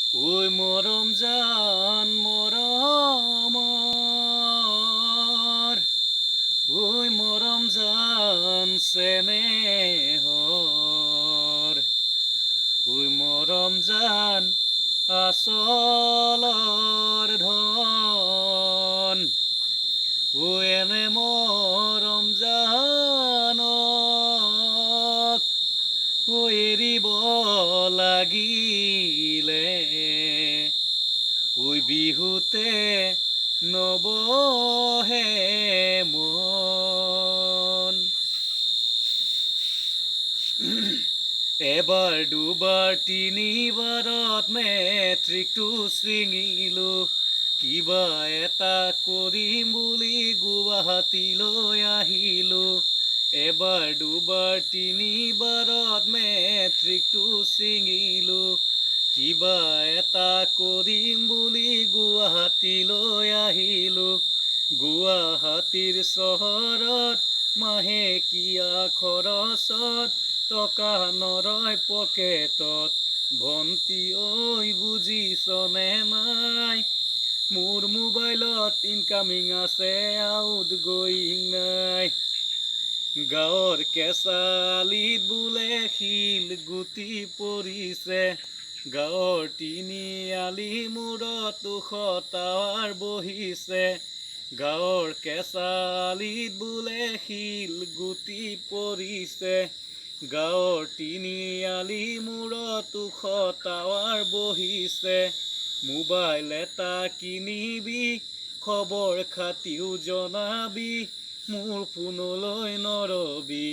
ওই মৰম জান মৰমৰ, ওই মৰম জান চেনেহৰ, ওই মৰম জান আচলৰ ধন, ও এনে মৰম জানক ও এৰিব লাগিলে, ওই বিহুতে নবহে মন। এবাৰ দুবাৰ তিনিবাৰত মেট্ৰিকটো ছিঙিলো, কিবা এটা কৰিম বুলি গুৱাহাটীলৈ আহিলো। এবাৰ দুবাৰ তিনিবাৰত মেট্ৰিকটো ছিঙিলো, কিবা এটা কৰিম বুলি গুৱাহাটীলৈ আহিলো। গুৱাহাটীৰ চহৰত মাহেকীয়া খৰচত টকা নৰয় পকেটত, ভণ্টি ঐ বুজিছনে নাই, মোৰ মোবাইলত ইনকামিং আছে আউট গোয়িং নাই। গাঁৱৰ কেঁচালিত বোলে শিল গুটি পৰিছে, গাঁৱৰ তিনিআলি মূৰত ওখ টাৱাৰ বহিছে, গাঁৱৰ কেঁচালিত বোলে শিল গুটি পৰিছে, গাঁৱৰ তিনিআলি মূৰত ওখ টাৱাৰ বহিছে। মোবাইল এটা কিনিবি, খবৰ খাতিও জনাবি, মোৰ ফোনলৈ নৰবি,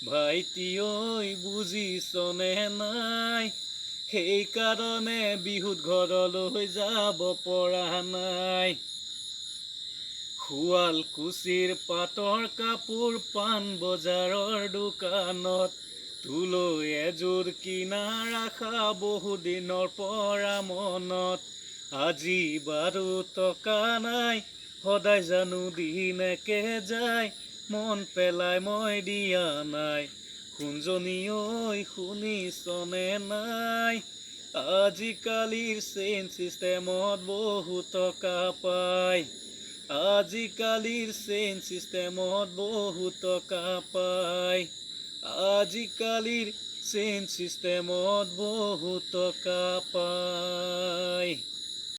ভাইটি ঐ বুজিছনে নাই, সেইকাৰণে বিহুত ঘৰলৈ যাব পৰা নাই। শুৱালকুছিৰ পাটৰ কাপোৰ পাণ বজাৰৰ দোকানত, তোলৈ এযোৰ কিনাৰ আশা বহুদিনৰ পৰা মনত, আজি বাৰু টকা নাই, সদায় জানো দিন একে যায়, মন পেলাই মই দিয়া নাই, সোণজনী ঐ শুনিছনে নাই, আজিকালিৰ চেইন চিষ্টেমত বহু টকা পায়, আজিকালিৰ চেইন চিষ্টেমত বহু টকা পায়, আজিকালিৰ চেইন চিষ্টেমত বহু টকা পায়।